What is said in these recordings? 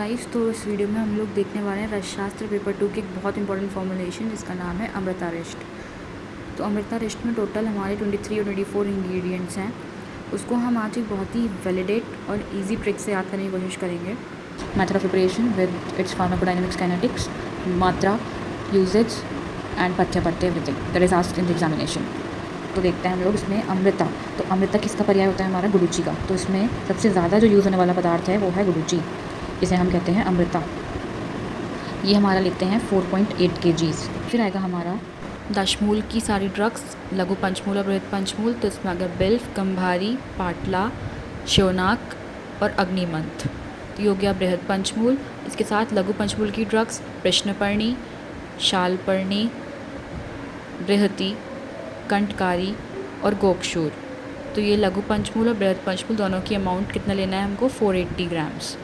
Guys, तो इस video में हम लोग देखने वाले हैं रसशास्त्र पेपर 2 की एक बहुत इंपॉर्टेंट फॉर्मुलेशन जिसका नाम है अमृता रेस्ट। तो अमृता रेस्ट में टोटल हमारे 23 और 24 इंग्रेडिएंट्स हैं। उसको हम आज एक बहुत ही वैलिडेट और इजी ट्रिक से याद करने की कोशिश करेंगे। Method of preparation with its pharmacodynamics, kinetics, मात्रा, यूजेज एंड पथ्य everything that is asked in the examination. तो देखते हैं हम लोग इसमें अमृता। तो अमृता किसका पर्याय होता है? हमारा गुडुचि का। तो इसमें सबसे ज़्यादा जो यूज़ होने वाला पदार्थ है वो है गुडुचि, इसे हम कहते हैं अमृता। ये हमारा लेते हैं 4.8 kg। फिर आएगा हमारा दशमूल की सारी ड्रग्स, लघु पंचमूल और बृहद पंचमूल। तो इसमें आगे बिल्व, गंभारी, पाटला, श्योनाक और अग्निमंथ। तो ये हो गया बृहद पंचमूल। इसके साथ लघु पंचमूल की ड्रग्स कृष्णपर्णी, शालपर्णी, बृहति, कंटकारी और गोक्षूर। तो ये लघु पंचमूल और बृहद पंचमूल दोनों की अमाउंट कितना लेना है हमको? 480 ग्राम्स।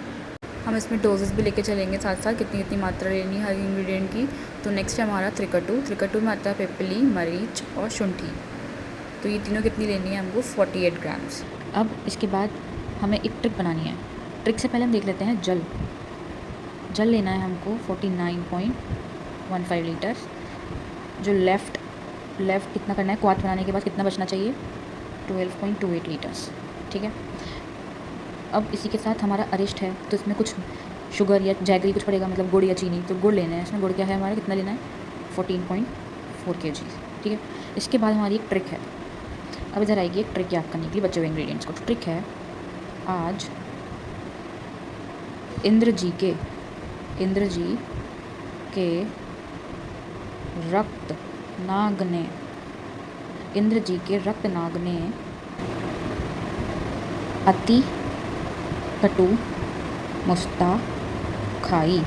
हम इसमें डोजेस भी लेके चलेंगे साथ साथ, कितनी कितनी मात्रा लेनी है हर इंग्रेडिएंट की। तो नेक्स्ट है हमारा त्रिकटु में आता है पिपली, मरीच और शुंठी। तो ये तीनों कितनी लेनी है हमको? 48 ग्राम्स। अब इसके बाद हमें एक ट्रिक बनानी है। ट्रिक से पहले हम देख लेते हैं जल लेना है हमको 49.15 लीटर्स। जो लेफ़्ट कितना करना है? क्वाथ बनाने के बाद कितना बचना चाहिए? 12.28 लीटर्स। ठीक है। अब इसी के साथ हमारा अरिष्ट है, तो इसमें कुछ शुगर या जैगरी कुछ पड़ेगा, मतलब गुड़ या चीनी। तो गुड़ लेना है। इसमें गुड़ क्या है हमारा? कितना लेना है? 14.4 kg। ठीक है। इसके बाद हमारी एक ट्रिक है। अब इधर आएगी एक ट्रिक याद करने के लिए बचे हुए इंग्रेडिएंट्स को। तो ट्रिक है, आज इंद्र जी के रक्त नाग ने अति कटु मुस्ता खाई।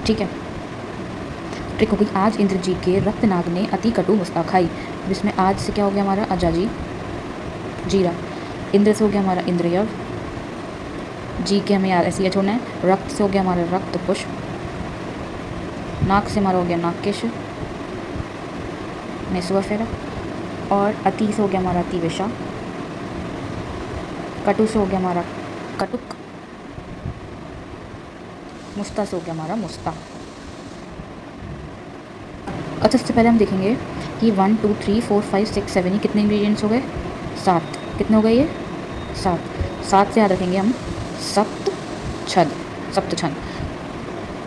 ठीक है। ट्रिक हो गई, आज इंद्र जी के रक्तनाग ने अति कटु मुस्ता खाई। जिसमें आज से क्या हो गया हमारा? अजाजी, जीरा। इंद्र से हो गया हमारा इंद्रियव, जी के हमें यार ऐसे ही छोड़ना है। रक्त से हो गया हमारा रक्त पुष्प, नाक से हमारा हो गया नाकेश, नेसुआफेरा। और अति से हो गया हमारा अतिविषा, कटु से हो गया हमारा कटुक, मुस्ता से हो गया हमारा मुस्ता। अच्छा, इससे पहले हम देखेंगे कि 1 2 3 4 5 6 7 ये कितने इंग्रेडिएंट्स हो गए? 7। कितने हो गए ये? 7 से याद रखेंगे हम सप्तछंद।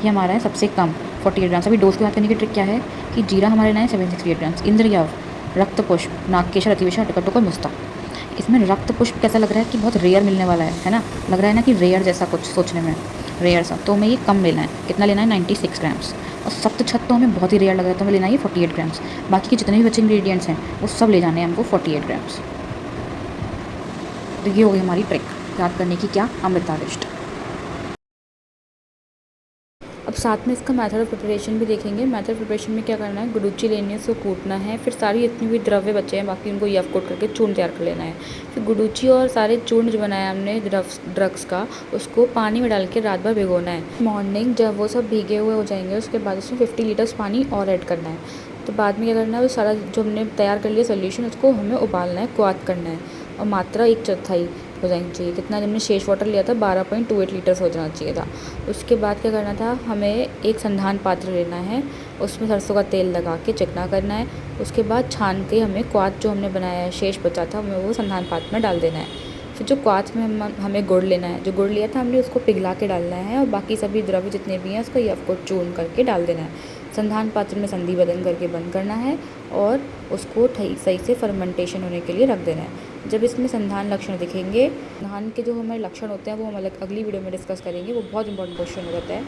ये हमारा है सबसे कम 48 ग्राम्स। अभी डोज की बात करने की ट्रिक क्या है कि जीरा हमारे लेना है 768 ग्राम्स, इंद्रयव, रक्त पुष्प, नागकेशर, अतिविषा, टकटुक और मुस्ता। इसमें रक्त पुष्प कैसा लग रहा है कि बहुत रेयर मिलने वाला है ना? लग रहा है ना कि रेयर जैसा कुछ सोचने में, रेयर सा। तो हमें ये कम लेना है। कितना लेना है? 96 ग्राम्स। और सप्तछद तो हमें बहुत ही रेयर लग रहा है, तो हमें लेना है ये 48 ग्राम्स। बाकी के जितने भी बचे इंग्रेडिएंट्स हैं वो सब ले जाने हैं हमको 48 ग्राम्स। तो ये हो गई हमारी ट्रिक याद करने की, क्या? अमृता रेस्ट। अब साथ में इसका मेथड ऑफ प्रिपरेशन भी देखेंगे। मेथड ऑफ प्रिपरेशन में क्या करना है? गुडुचि लेनी है, उसको कूटना है। फिर सारी जितनी भी द्रव्य बचे हैं बाकी उनको यव कोट करके चूर्ण तैयार कर लेना है। फिर गुडुचि और सारे चूर्ण जो बनाया हमने ड्रग्स का, उसको पानी में डाल के रात भर भिगोना है। मॉर्निंग जब वो सब भीगे हुए हो जाएंगे उसके बाद उसमें 50 लीटर्स पानी और ऐड करना है। तो बाद में क्या करना है? वो सारा जो हमने तैयार कर लिया सोल्यूशन, उसको हमें उबालना है, क्वाथ करना है। और मात्रा 1/4 हो जानी चाहिए। कितना हमने शेष वाटर लिया था? 12.28 लीटर्स हो जाना चाहिए था। उसके बाद क्या करना था? हमें एक संधान पात्र लेना है, उसमें सरसों का तेल लगा के चिकना करना है। उसके बाद छान के हमें क्वाथ जो हमने बनाया है, शेष बचा था, हमें वो संधान पात्र में डाल देना है। फिर जो क्वाथ में हमें गुड़ लेना है, जो गुड़ लिया था हमने उसको पिघला के डालना है। और बाकी सभी द्रव्य जितने भी हैं उसको यव को चूर्ण करके डाल देना है। संधान पात्र में संधि बदन करके बंद करना है और उसको सही से फर्मेंटेशन होने के लिए रख देना है। जब इसमें संधान लक्षण दिखेंगे, संधान के जो हमारे लक्षण होते हैं वो हम अगली वीडियो में डिस्कस करेंगे। वो बहुत इंपॉर्टेंट क्वेश्चन हो जाता है।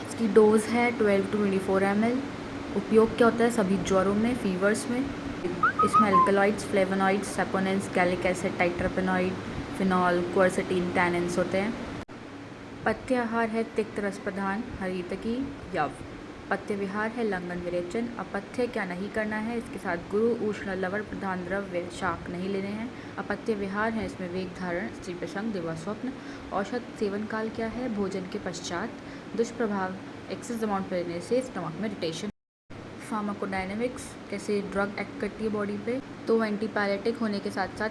इसकी डोज है 12 to 24 ml। उपयोग क्या होता है? सभी ज्वरों में, फीवर्स में। इसमें alkaloids, flavonoids, saponins, gallic acid, triterpenoid, phenol, quercetin, tannins होते हैं। पथ्य आहार है तिक्त रस प्रधान, हरितकी, यव। पथ्य विहार है लंघन, विरेचन। अपथ्य क्या नहीं करना है? इसके साथ गुरु, उष्ण, लवण प्रधान द्रव्य, शाक नहीं लेने हैं। अपथ्य विहार है इसमें वेग धारण, स्त्री प्रसंग, दिवा स्वप्न। औषध सेवन काल क्या है? भोजन के पश्चात। दुष्प्रभाव, एक्सेस अमाउंट पर लेने से स्टमक में इरिटेशन। फार्माकोडायनेमिक्स, कैसे ड्रग एक्ट करती है बॉडी पे? तो एंटीपायरेटिक होने के साथ साथ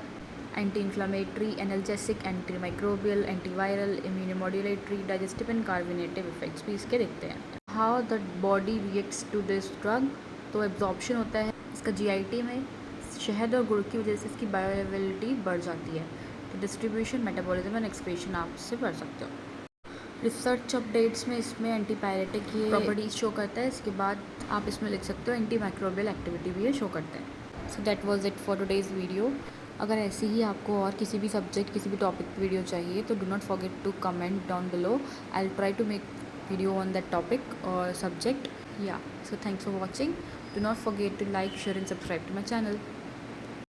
anti inflammatory, analgesic, anti microbial, antiviral, immunomodulatory, digestive and carminative effects भी इसके दिखते हैं। How the body reacts to this drug, तो एब्जॉर्प्शन होता है इसका जीआईटी में, शहद और गुड़ की वजह से इसकी बायोअवेलेबिलिटी बढ़ जाती है। तो डिस्ट्रीब्यूशन, मेटाबॉलिज्म एंड एक्सक्रीशन आप इससे पढ़ सकते हो। रिसर्च अपडेट्स में इसमें एंटीपायरेटिक ये प्रॉपर्टीज शो करता है। इसके बाद आप इसमें लिख सकते हो एंटी माइक्रोबियल एक्टिविटी भी ये शो करता है। So that was it for today's video. अगर ऐसे ही आपको और किसी भी सब्जेक्ट, किसी भी टॉपिक पे वीडियो चाहिए तो do not forget to comment down below. I will try to make video on that topic और सब्जेक्ट। या so thanks for watching. Do not forget to like, share and subscribe to my channel.